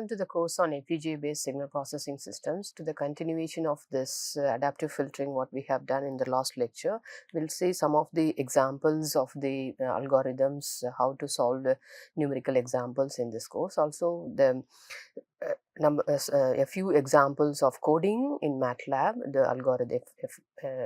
Welcome to the course on FPGA based signal processing systems. To the continuation of this adaptive filtering what we have done in the last lecture, we'll see some of the examples of the algorithms, how to solve the numerical examples in this course. Also the a few examples of coding in MATLAB, the algorithm,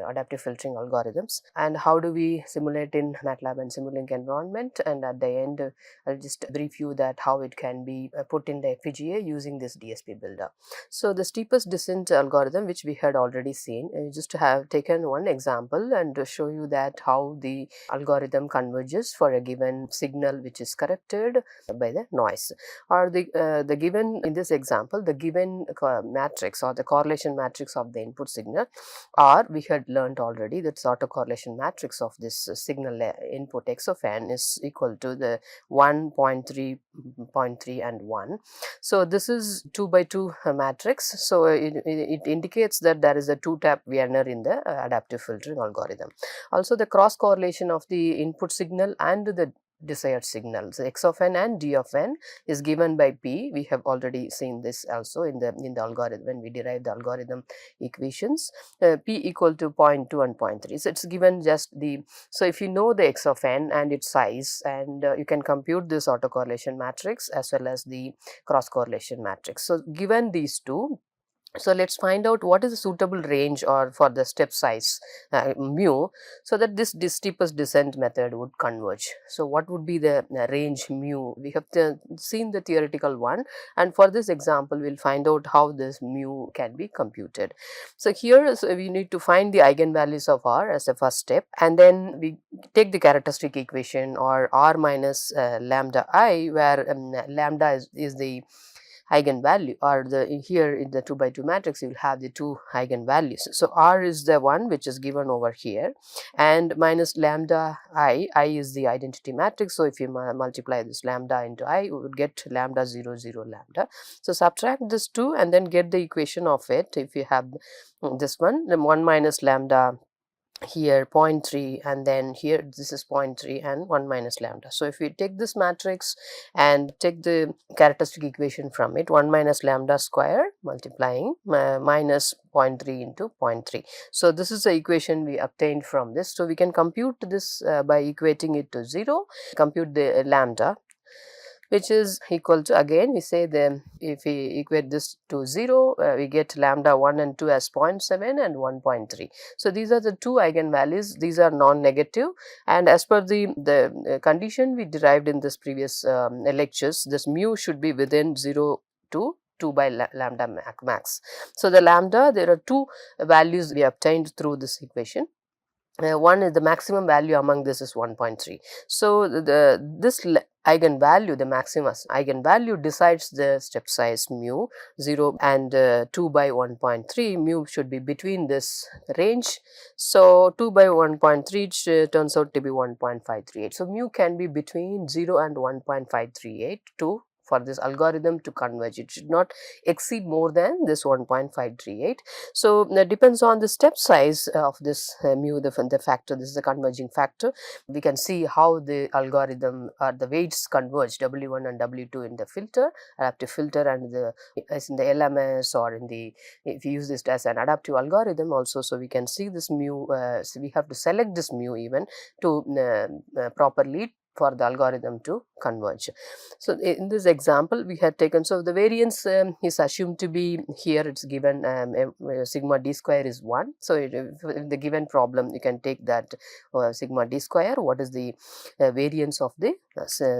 adaptive filtering algorithms, and how do we simulate in MATLAB and Simulink environment. And at the end, I'll just brief you that how it can be put in the FPGA using this DSP builder. So the steepest descent algorithm, which we had already seen, just to have taken one example and to show you that how the algorithm converges for a given signal which is corrected by the noise, or the given, in this example, the given matrix or the correlation matrix of the input signal, or we had learned already that autocorrelation matrix of this signal input x of n is equal to the 1, 0.3, 0.3 and 1. So this is 2 by 2 matrix. So it indicates that there is a 2-tap Wiener in the adaptive filtering algorithm. Also the cross correlation of the input signal and the desired signals, x of n and d of n, is given by p. We have already seen this also in the algorithm when we derive the algorithm equations. P equal to 0.2 and 0.3. So it's given just the, so if you know the x of n and its size, and you can compute this autocorrelation matrix as well as the cross correlation matrix. So given these two, so let's find out what is the suitable range or for the step size mu, so that this steepest descent method would converge. So what would be the range mu? We have seen the theoretical one, and for this example we'll find out how this mu can be computed. So here we need to find the eigenvalues of r as the first step, and then we take the characteristic equation, or r minus lambda I, where lambda is the eigenvalue, or the here in the 2 by 2 matrix you will have the two eigenvalues. So r is the one which is given over here, and minus lambda I is the identity matrix. So if you multiply this lambda into I, we would get lambda 0 0 lambda. So subtract this 2 and then get the equation of it. If you have this one, then 1 minus lambda here 0.3, and then here this is 0.3 and 1 minus lambda. So if we take this matrix and take the characteristic equation from it, 1 minus lambda square multiplying minus 0.3 into 0.3. So this is the equation we obtained from this. So we can compute this by equating it to 0, compute the lambda, which is equal to, again we say, then if we equate this to 0, we get lambda 1 and 2 as 0.7 and 1.3. So these are the two eigenvalues. These are non-negative, and as per the condition we derived in this previous lectures, this mu should be within 0 to 2 by lambda max. So the lambda, there are two values we obtained through this equation. One is the maximum value among this is 1.3. So this eigenvalue, the maximum eigenvalue, decides the step size mu 0 and 2 by 1.3. Mu should be between this range. So 2 by 1.3 turns out to be 1.538. So mu can be between 0 and 1.538 to for this algorithm to converge. It should not exceed more than this 1.538. So that depends on the step size of this mu, the factor. This is the converging factor. We can see how the algorithm or the weights converge, W1 and W2 in the filter, adaptive filter, and as in the LMS, or in the, if you use this as an adaptive algorithm also. So we can see this mu, so we have to select this mu even to properly for the algorithm to converge. So in this example we had taken, so the variance is assumed to be, here it's given sigma d square is 1. So in the given problem you can take that sigma d square, what is the variance of the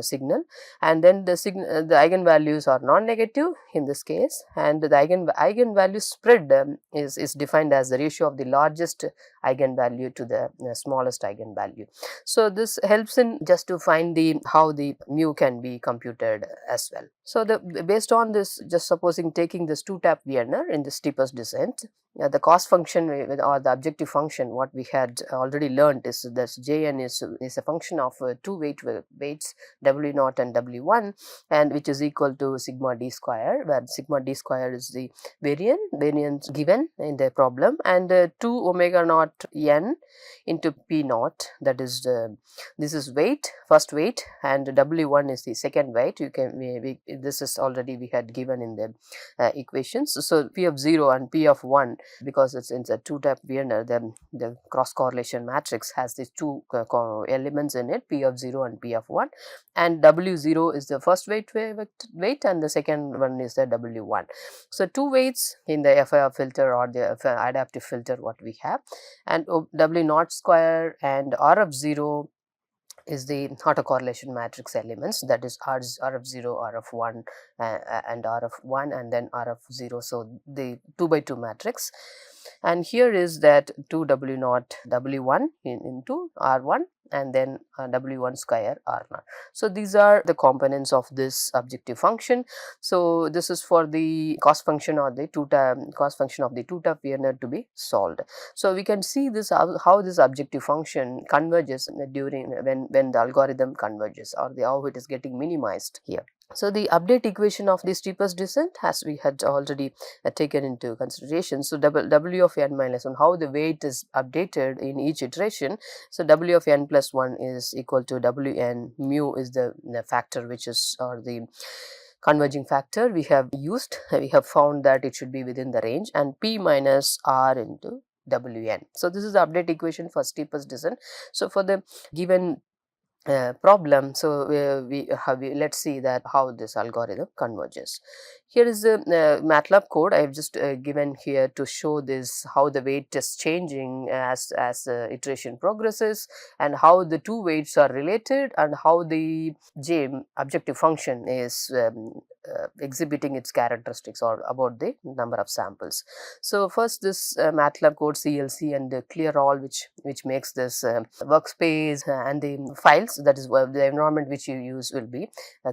signal, and then the eigenvalues are non-negative in this case, and the eigenvalue spread is defined as the ratio of the largest eigenvalue to the smallest eigenvalue. So this helps in just to find the how the mu can be computed as well. So based on this, just supposing taking this 2-tap Wiener in the steepest descent, the cost function or the objective function what we had already learned is that Jn is a function of two weights W naught and W1, and which is equal to sigma d square, where sigma d square is the variance given in the problem, and 2 omega naught n into P naught, that is this is weight, first weight, and W1 is the second weight. You can this is already we had given in the equations. So P of 0 and P of 1, because it's in a two-type Wiener, then the cross correlation matrix has these two elements in it, P of 0 and P of 1, and W0 is the first weight and the second one is the W1. So two weights in the FIR filter or the adaptive filter what we have, and W naught square and R of 0 is the autocorrelation matrix elements, that is R of 0, R of 1 and R of 1 and then R of 0. So the 2 by 2 matrix, and here is that 2 W naught W1 into R1 and then W1 square R naught. So these are the components of this objective function. So this is for the cost function or the cost function of the two-type Wiener to be solved. So we can see this how this objective function converges during when the algorithm converges, or how it is getting minimized here. So the update equation of the steepest descent, as we had already taken into consideration. So W of n minus 1, how the weight is updated in each iteration. So W of n plus 1 is equal to Wn, mu is the factor which is, or the converging factor we have used. We have found that it should be within the range, and P minus R into Wn. So this is the update equation for steepest descent. So for the given problem, so let's see that how this algorithm converges. Here is the MATLAB code I have just given here to show this, how the weight is changing as iteration progresses, and how the two weights are related, and how the J objective function is exhibiting its characteristics or about the number of samples. So first this MATLAB code CLC and clear all, which makes this workspace and the files, that is the environment which you use will be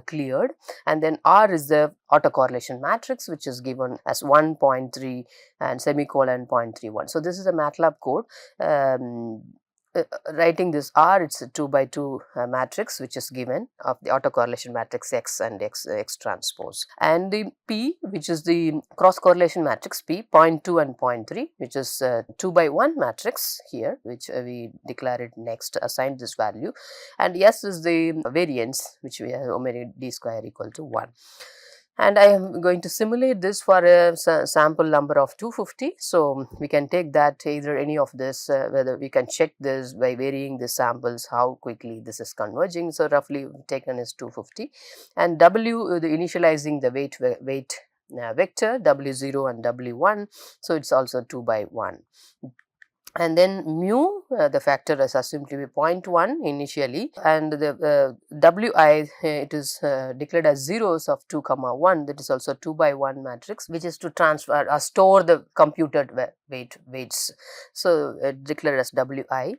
cleared, and then R is the autocorrelation matrix which is given as 1.3 and semicolon 0.31. So this is a MATLAB code. Writing this R, it's a 2 by 2 matrix which is given of the autocorrelation matrix X and X transpose, and the P, which is the cross correlation matrix P, 0.2 and 0.3, which is 2 by 1 matrix here, which we declare it next, assigned this value, and S is the variance which we have omega d square equal to 1. And I am going to simulate this for a sample number of 250. So we can take that either any of this, whether we can check this by varying the samples how quickly this is converging. So roughly taken is 250, and W, the initializing the weight vector W0 and W1. So it's also 2 by 1. And then mu, the factor is assumed to be 0.1 initially, and the Wi, it is declared as zeros of 2 comma 1, that is also 2 by 1 matrix, which is to transfer or store the computed weights. So declared as Wi.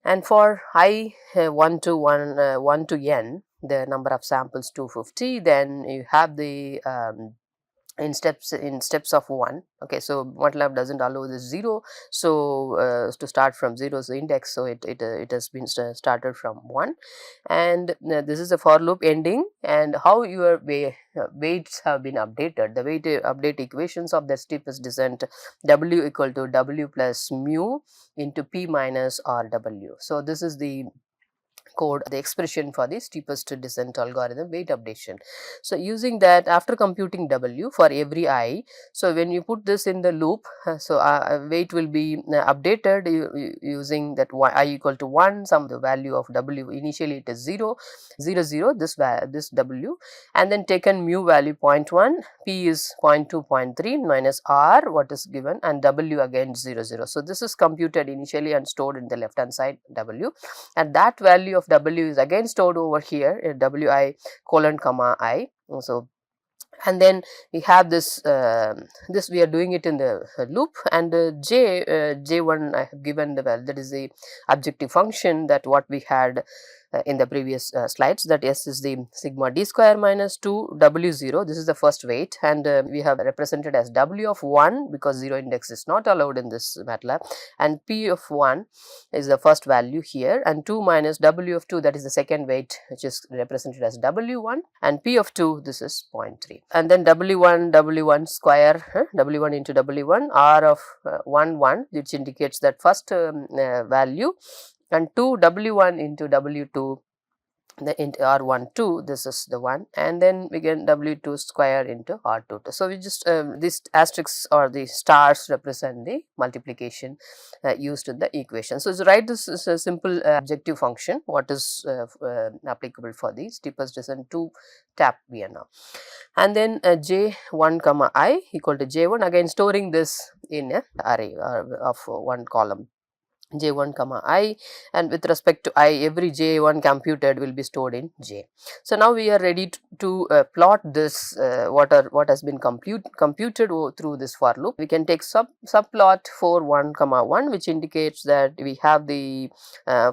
And for I 1 to n, the number of samples 250, then you have the in steps of 1. Okay, so MATLAB doesn't allow this 0, so to start from 0 is the index, so it has been started from 1, and this is a for loop ending, and how your weights have been updated. The weight update equations of the steepest descent, W equal to W plus mu into P minus RW. So this is the code, the expression for the steepest descent algorithm weight updation. So using that, after computing W for every I, so when you put this in the loop, so weight will be updated using that I equal to 1, some the value of W, initially it is 0, 0, 0, this W, and then taken mu value 0.1, P is 0.2, 0.3 minus R what is given, and W again 0, 0. So this is computed initially and stored in the left hand side W, and that value of W is again stored over here, Wi colon comma I. So and then we have this this we are doing it in the loop, and J1 I have given the value, that is the objective function, that what we had in the previous slides, that S is the sigma d square minus 2 W0. This is the first weight, and we have represented as W of 1 because 0 index is not allowed in this MATLAB, and P of 1 is the first value here, and 2 minus W of 2, that is the second weight, which is represented as W1, and P of 2, this is 0.3, and then W1 square, W1 into W1, R of 1, which indicates that first value, and 2 W1 into W2, the into R12, this is the one, and then we get W2 square into R22. So we just these asterisks or the stars represent the multiplication used in the equation. So write this is a simple objective function, what is applicable for the steepest descent 2 tap Vienna, and then J1 comma I equal to J1, again storing this in a array of one column, J1 comma I, and with respect to I, every J1 computed will be stored in J. So now we are ready to plot this what has been computed through this for loop. We can take subplot for 1 comma 1, which indicates that we have the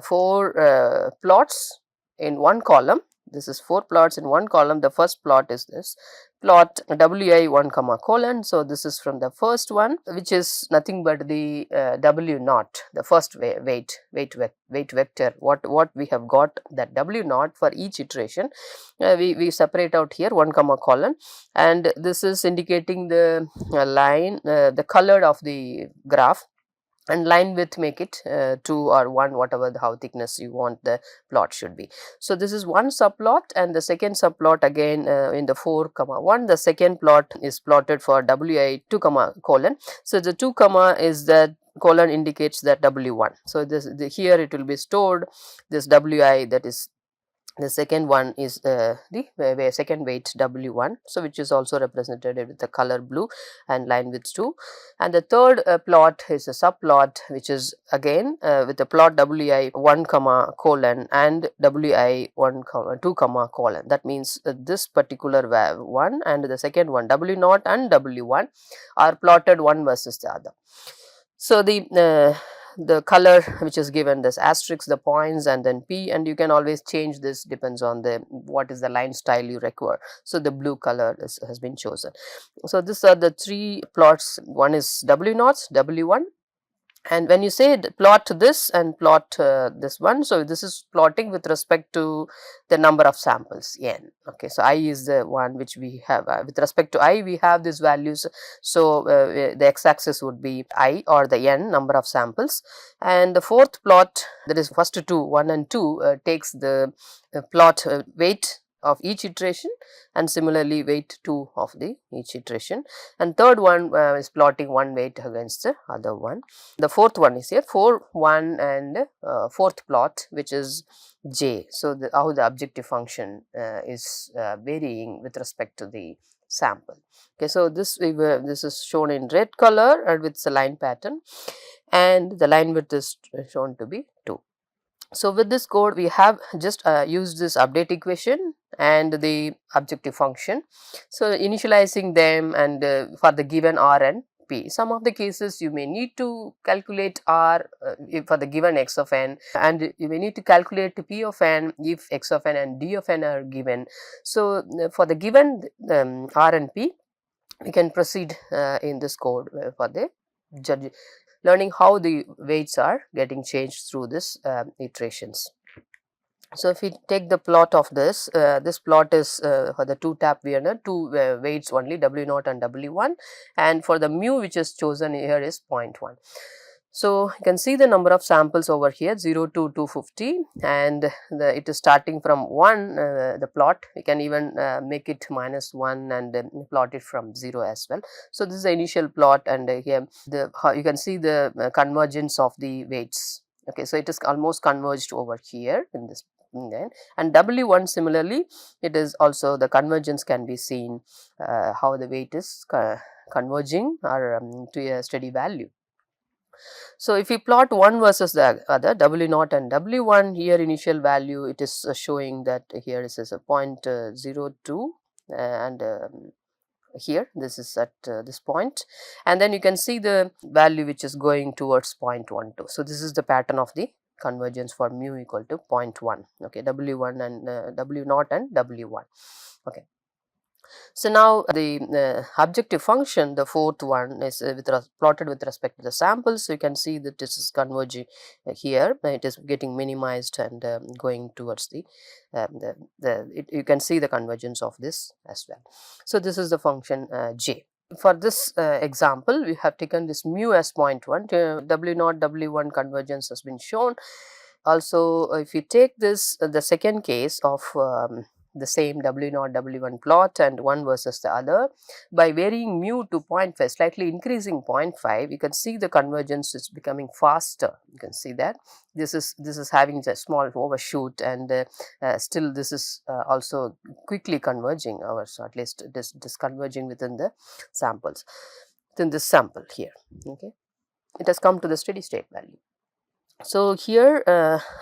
4 plots in one column. This is 4 plots in one column. The first plot is this plot Wi1 comma colon. So this is from the first one, which is nothing but the W0, the first weight vector. What we have got, that W0 for each iteration, we separate out here 1 comma colon, and this is indicating the line, the color of the graph, and line width make it 2 or 1, whatever how thickness you want the plot should be. So this is one subplot, and the second subplot again in the 4 comma 1, the second plot is plotted for Wi2 comma colon. So the 2 comma is that colon indicates that W1. So here it will be stored this Wi, that is the second one is the second weight W1, so which is also represented with the color blue and line width 2, and the third plot is a subplot, which is again with the plot Wi1 comma colon and Wi1 comma 2 comma colon. That means this particular one and the second one, W0 and W1, are plotted one versus the other. So the color which is given, this asterisk, the points, and then P, and you can always change this, depends on the what is the line style you require. So the blue color has been chosen. So these are the 3 plots. One is W0, W1, and when you say plot this and plot this one, so this is plotting with respect to the number of samples n. Okay, so I is the one which we have with respect to I, we have these values. So the x-axis would be I, or the n number of samples, and the fourth plot, that is first 2, 1 and 2, takes the plot weight of each iteration, and similarly weight 2 of the each iteration, and third one is plotting one weight against the other one. The fourth one is here 4, 1, and fourth plot, which is J. So how the objective function is varying with respect to the sample. Okay, so this is shown in red color and with the line pattern, and the line width is shown to be 2. So with this code, we have just used this update equation and the objective function. So initializing them, and for the given R and P. Some of the cases you may need to calculate R for the given x of n, and you may need to calculate P of n if x of n and D of n are given. So for the given R and P, we can proceed in this code for the learning how the weights are getting changed through this iterations. So if we take the plot of this, this plot is for the 2 tap Vienna, 2 weights only, W0 and W1, and for the mu which is chosen here is 0.1. So you can see the number of samples over here, 0 to 250, and it is starting from 1, the plot. We can even make it -1 and plot it from 0 as well. So this is the initial plot, and here you can see the convergence of the weights. Okay, so it is almost converged over here in this. And W1 similarly, it is also the convergence can be seen, how the weight is converging or to a steady value. So if we plot one versus the other, W0 and W1, here initial value, it is showing that here this is a 0.02 and here this is at this point, and then you can see the value which is going towards 0.12. So this is the pattern of the convergence for mu equal to 0.1. Okay, W1 and W0 and W1. Okay. So now the objective function, the fourth one, is plotted with respect to the samples. So you can see that this is converging here. It is getting minimized and going towards you can see the convergence of this as well. So this is the function j. For this example, we have taken this mu as 0.1. W0, W1 convergence has been shown. Also, if you take this the second case of the same W0, W1 plot and one versus the other, by varying mu to 0.5, slightly increasing 0.5, you can see the convergence is becoming faster. You can see that this is having a small overshoot, and still this is also quickly converging, or so at least it is converging within the samples, within this sample here. Okay, it has come to the steady state value. So here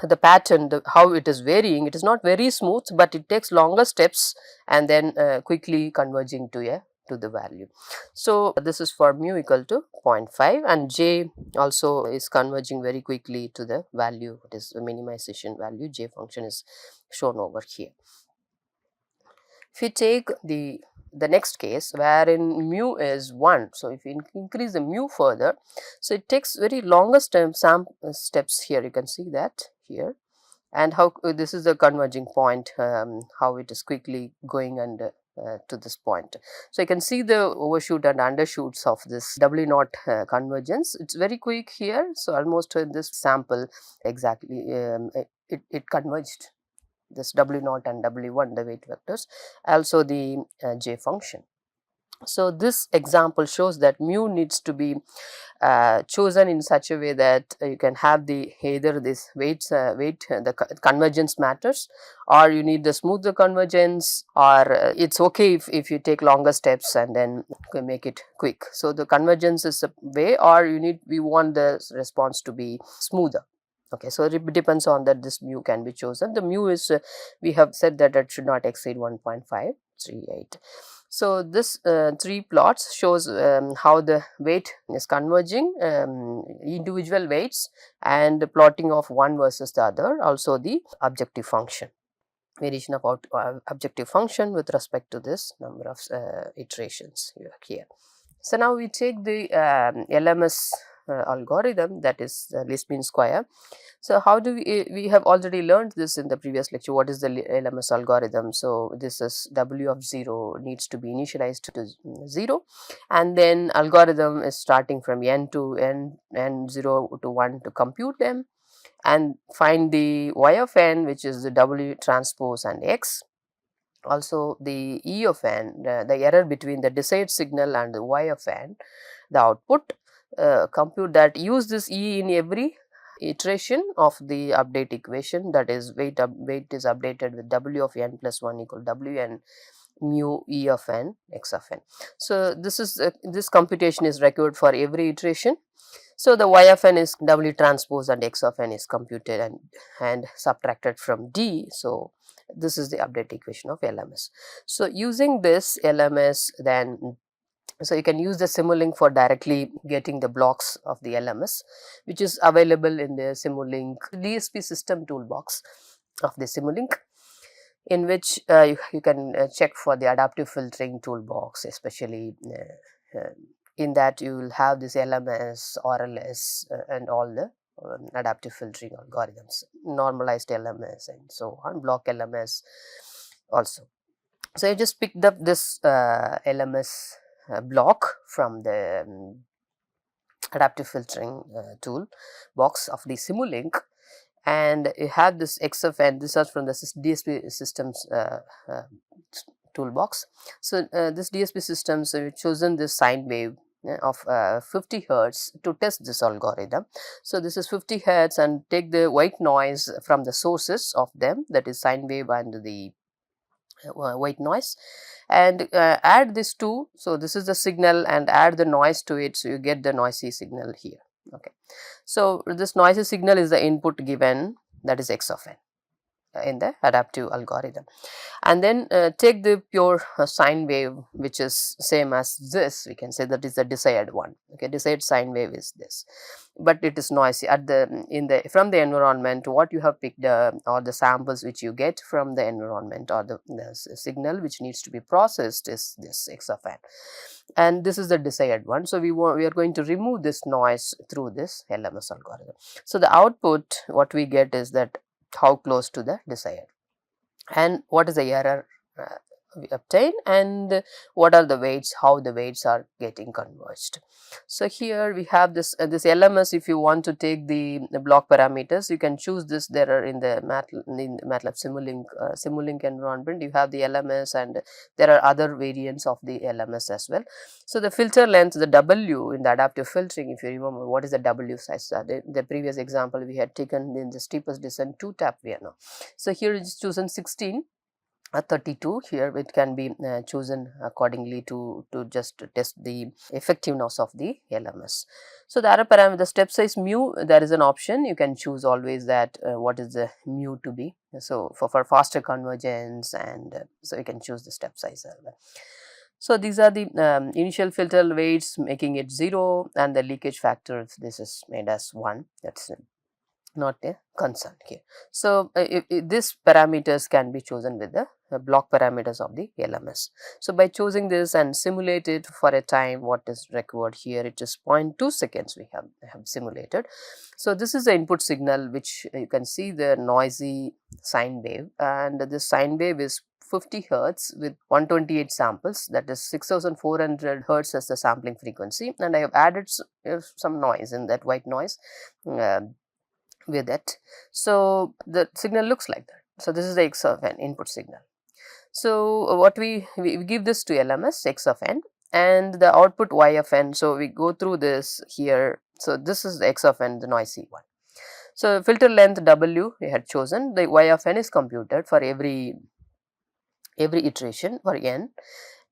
the pattern, how it is varying, it is not very smooth, but it takes longer steps and then quickly converging to the value. So this is for mu equal to 0.5, and j also is converging very quickly to the value. It is the minimization value. J function is shown over here. If you take the next case wherein mu is 1, so if you increase the mu further, so it takes very longer steps here. You can see that here, and how this is the converging point, how it is quickly going and to this point. So you can see the overshoot and undershoots of this W0 convergence. It's very quick here. So almost in this sample exactly it converged, this W0 and W1, the weight vectors, also the j function. So this example shows that mu needs to be chosen in such a way that you can have either this the convergence matters, or you need the smoother convergence, or it's okay if you take longer steps and then make it quick. So the convergence is the way, or we want the response to be smoother. Okay, so it depends on that this mu can be chosen. The mu is we have said that it should not exceed 1.538. So this 3 plots shows how the weight is converging, individual weights, and the plotting of one versus the other, also the objective function, variation of objective function with respect to this number of iterations here. So now we take the LMS algorithm, that is least mean square. So how do we have already learned this in the previous lecture. What is the LMS algorithm? So this is W of 0 needs to be initialized to 0, and then algorithm is starting from n to n 0 to 1 to compute them and find the y of n, which is the W transpose and x. Also the E of n, the error between the desired signal and the y of n, the output, compute that, use this E in every iteration of the update equation, that is weight is updated with W of n plus 1 equal W n mu E of n x of n. So this is this computation is required for every iteration. So the y of n is W transpose and x of n is computed and subtracted from D. So this is the update equation of LMS. So using this LMS, then so you can use the Simulink for directly getting the blocks of the LMS, which is available in the Simulink DSP system toolbox of the Simulink, in which you can check for the adaptive filtering toolbox, especially in that you will have this LMS, RLS, and all the adaptive filtering algorithms, normalized LMS and so on, block LMS also. So I just picked up this LMS block from the adaptive filtering tool box of the Simulink, and you have this x of n. This is from the DSP systems toolbox. So this DSP systems, we've chosen this sine wave of 50 hertz to test this algorithm. So this is 50 hertz, and take the white noise from the sources of them, that is sine wave and the white noise, and add these two. So this is the signal, and add the noise to it, so you get the noisy signal here. Okay, so this noisy signal is the input given, that is x of n, in the adaptive algorithm. And then take the pure sine wave, which is same as this. We can say that is the desired one. Okay, desired sine wave is this, but it is noisy at the from the environment. What you have picked or the samples which you get from the environment, or the signal which needs to be processed, is this x of n, and this is the desired one. So we are going to remove this noise through this LMS algorithm. So the output what we get is that how close to the desired, and what is the error we obtain, and what are the weights, how the weights are getting converged. So here we have this LMS. If you want to take the block parameters, you can choose this. There are in the MATLAB Simulink environment, you have the LMS, and there are other variants of the LMS as well. So the filter length, the W in the adaptive filtering, if you remember, what is the W size? The previous example we had taken in the steepest descent 2-tap Vienna. So here it is chosen 16. 32. Here it can be chosen accordingly to just test the effectiveness of the LMS. So the other parameter, the step size mu, there is an option. You can choose always that what is the mu to be. So for faster convergence, and so you can choose the step size as well. So these are the initial filter weights, making it 0, and the leakage factor, if this is made as 1, that's not a concern here. So these parameters can be chosen with the block parameters of the LMS. So by choosing this and simulate it for a time, what is required here, it is 0.2 seconds we have simulated. So this is the input signal, which you can see the noisy sine wave, and this sine wave is 50 hertz with 128 samples, that is 6400 hertz as the sampling frequency, and I have added some noise in that, white noise with it. So the signal looks like that. So this is the x of n input signal. So what we give this to LMS, x of n, and the output y of n. So we go through this here. So this is the x of n, the noisy one. So filter length W we had chosen, the y of n is computed for every iteration for n,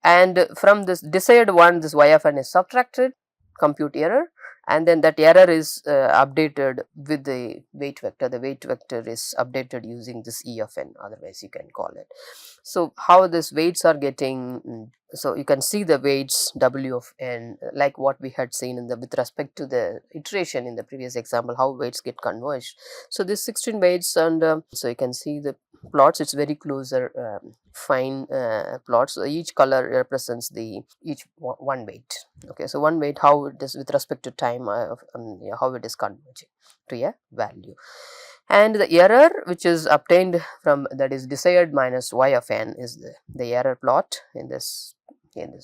and from this desired one, this y of n is subtracted, compute error, and then that error is updated with the weight vector. The weight vector is updated using this E of n, otherwise you can call it. So how these weights are getting, so you can see the weights W of n, like what we had seen in the with respect to the iteration in the previous example, how weights get converged. So this 16 weights, and so you can see the plots, it's very closer fine plots. So each color represents the each one weight. Okay, so one weight, how it is with respect to time, how it is converging to a value, and the error which is obtained from, that is desired minus y of n, is the error plot in this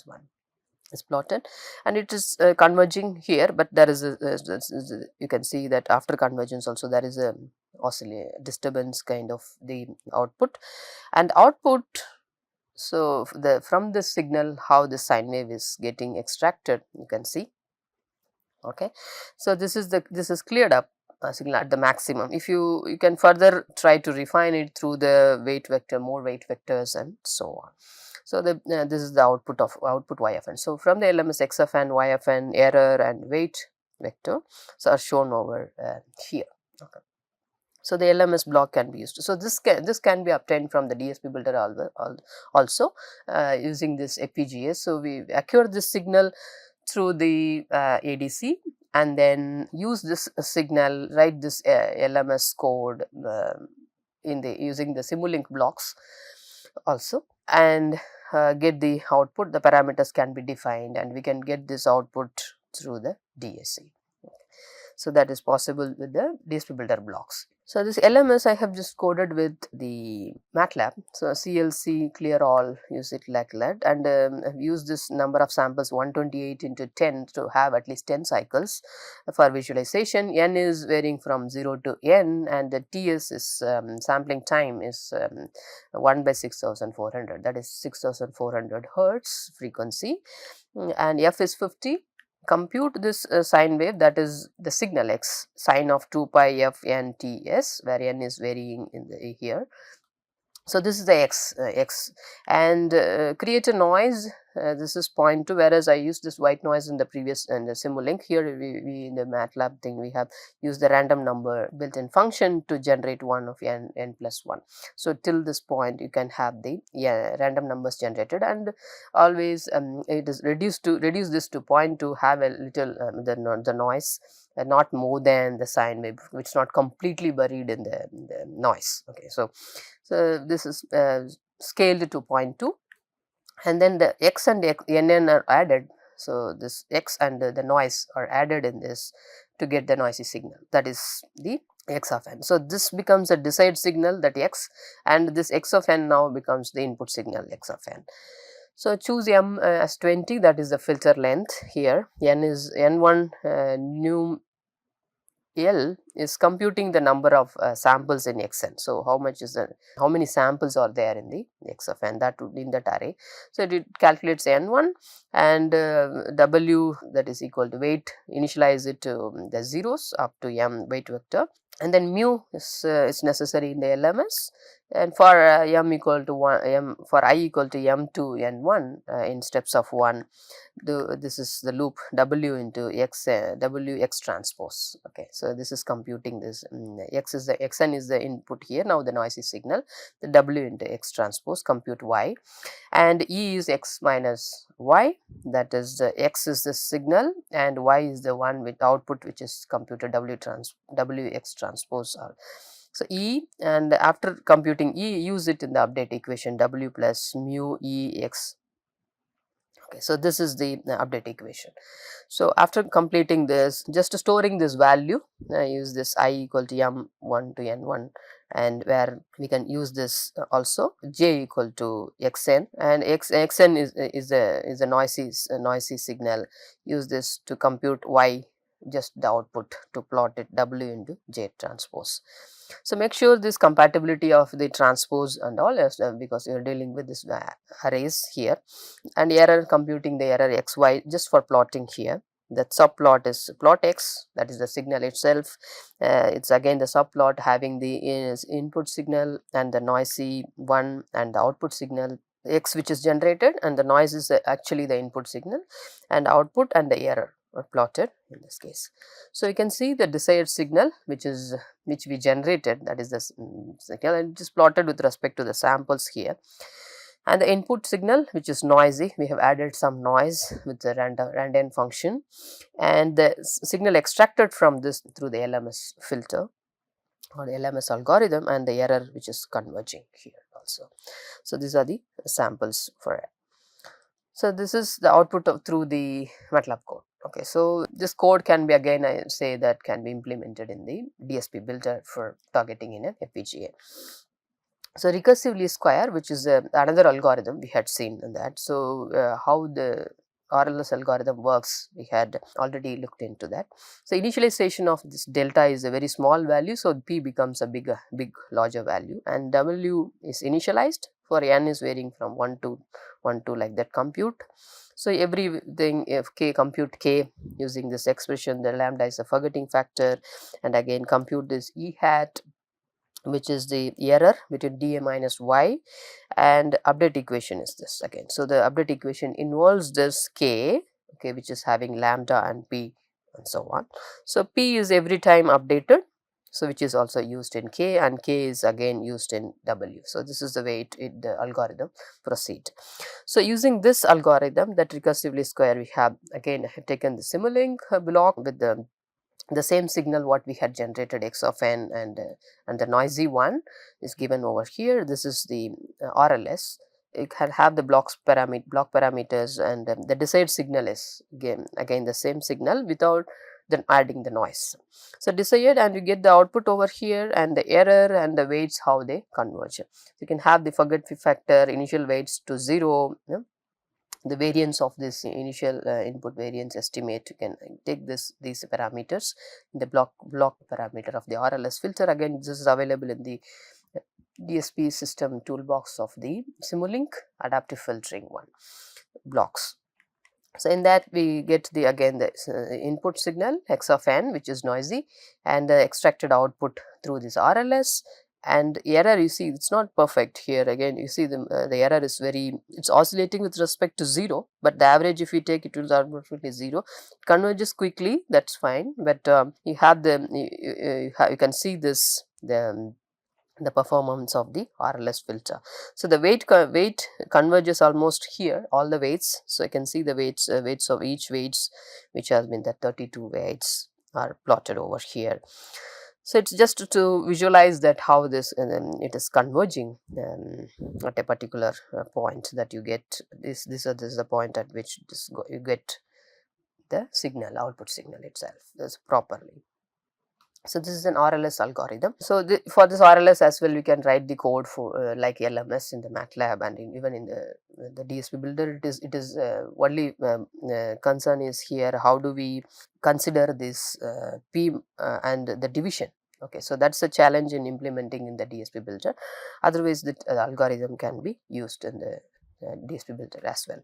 one is plotted, and it is converging here, but there is you can see that after convergence also there is a disturbance kind of the output, and output. So from this signal, how the sine wave is getting extracted, you can see. Okay, so this is cleared up signal at the maximum. If you can further try to refine it through the weight vector, more weight vectors, and so on. So this is the output y of n. So from the LMS, x of n, y of n, error, and weight vector, so are shown over here. Okay. So the LMS block can be used. So this can be obtained from the DSP builder also using this FPGA. So we acquire this signal through the ADC, and then use this signal, write this LMS code using the Simulink blocks also, and get the output. The parameters can be defined, and we can get this output through the DSC. So that is possible with the DSP builder blocks. So this LMS I have just coded with the MATLAB. So CLC clear all, use it like that, and I've used this number of samples 128 into 10 to have at least 10 cycles for visualization. N is varying from 0 to n, and the TS is sampling time is 1 by 6400, that is 6400 hertz frequency, and F is 50. Compute this sine wave, that is the signal x, sine of 2 pi f n t s, where n is varying in here. So this is the x, and create a noise this is 0.2, whereas I used this white noise in the previous and the Simulink. Here we in the MATLAB thing we have used the random number built-in function to generate one of n plus 1. So till this point you can have the random numbers generated, and always it is reduce this to 0.2, have a little the noise not more than the sine wave, which is not completely buried in the noise. Okay, so this is scaled to 0.2, and then the x and nn are added. So this x and the noise are added in this to get the noisy signal, that is the x of n. So this becomes a desired signal, that x, and this x of n now becomes the input signal x of n. So choose m as 20, that is the filter length here. N is n1 num L is computing the number of samples in xn. So how many samples are there in the x of n, that would in that array. So it calculates n1, and w, that is equal to weight, initialize it to the zeros up to m weight vector, and then mu is necessary in the LMS, and for m equal to 1 for I equal to m to n1 in steps of 1, this is the loop w into x w x transpose. Okay, so this is computing this x is the xn is the input here. Now the noisy signal, the w into x transpose, compute y, and e is x minus y, that is the x is the signal and y is the one with output, which is computed w x transpose. So e, and after computing e, use it in the update equation, w plus mu e x. Okay, so this is the update equation. So after completing this, just storing this value, use this I equal to m1 to n1, and where we can use this also j equal to xn, and xn is a noisy signal. Use this to compute y, just the output, to plot it w into j transpose. So make sure this compatibility of the transpose and all, because you are dealing with this arrays here, and error, computing the error xy just for plotting here. The subplot is plot x, that is the signal itself. It's again the subplot having the input signal and the noisy one, and the output signal x which is generated, and the noise is actually the input signal, and output and the error are plotted in this case. So you can see the desired signal which we generated, that is the signal, and it is plotted with respect to the samples here. And the input signal, which is noisy, we have added some noise with the random function, and the signal extracted from this through the LMS filter or the LMS algorithm, and the error which is converging here also. So these are the samples for it. So this is the output through the MATLAB code. Okay, so this code can be, again I say, that can be implemented in the DSP builder for targeting in an FPGA. So recursive least square, which is another algorithm we had seen in that. So how the RLS algorithm works, we had already looked into that. So initialization of this delta is a very small value, so p becomes a big larger value, and w is initialized for n is varying from 1 to like that compute. So everything, if k, compute k using this expression, the lambda is a forgetting factor, and again compute this e hat, which is the error between dA minus y, and update equation is this again. So the update equation involves this k, okay, which is having lambda and p and so on. So p is every time updated, so which is also used in k, and k is again used in w. So this is the way the algorithm proceed. So using this algorithm, that recursive least square, we have again taken the Simulink block with the same signal what we had generated x of n, and the noisy one is given over here. This is the RLS. It can have the block parameters, and the desired signal is again the same signal without then adding the noise. So desired, and you get the output over here, and the error and the weights, how they converge. So you can have the forget factor, initial weights to 0, the variance of this initial input variance estimate. You can take these parameters in the block parameter of the RLS filter. Again, this is available in the DSP system toolbox of the Simulink adaptive filtering blocks. So in that we get the input signal x of n, which is noisy, and the extracted output through this RLS, and error, you see it's not perfect here. Again, you see the error is very, it's oscillating with respect to 0, but the average if you take it will automatically 0. Converges quickly, that's fine, but you have the you can see this the performance of the RLS filter. So the weight converges almost here, all the weights. So you can see the weights of each weights, which has been the 32 weights are plotted over here. So it's just to visualize that how this it is converging at a particular point, that you get this is the point at which you get the signal, output signal itself this properly. So this is an RLS algorithm. So for this RLS as well, we can write the code for like LMS in the MATLAB, and even in the DSP builder. It is only concern is here, how do we consider this P and the division. Okay, so that's a challenge in implementing in the DSP builder. Otherwise, the algorithm can be used in the DSP builder as well.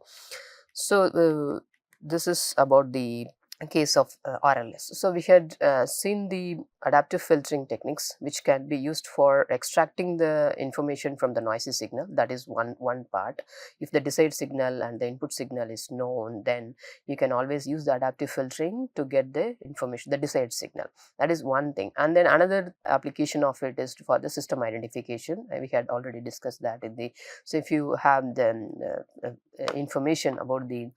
So this is about the case of RLS. So we had seen the adaptive filtering techniques, which can be used for extracting the information from the noisy signal. That is one part. If the desired signal and the input signal is known, then you can always use the adaptive filtering to get the information, the desired signal. That is one thing. And then another application of it is for the system identification. We had already discussed that in the, so if you have the information about the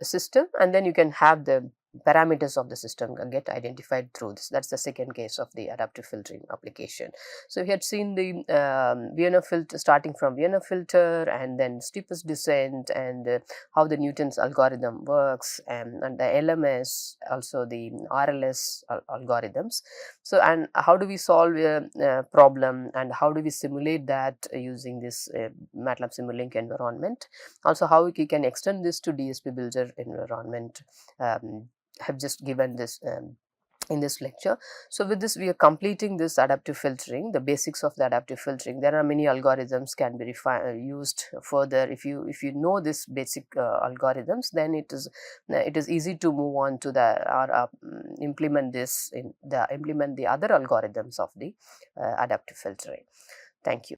system, and then you can have the parameters of the system get identified through this. That's the second case of the adaptive filtering application. So we had seen the Vienna filter, starting from Vienna filter, and then steepest descent, and how the Newton's algorithm works, and the LMS, also the RLS algorithms. So, and how do we solve a problem, and how do we simulate that using this MATLAB Simulink environment. Also, how we can extend this to DSP builder environment. Have just given this in this lecture. So with this, we are completing this adaptive filtering, the basics of the adaptive filtering. There are many algorithms can be used further. If you know this basic algorithms, then it is easy to move on to the or implement this in the implement the other algorithms of the adaptive filtering. Thank you.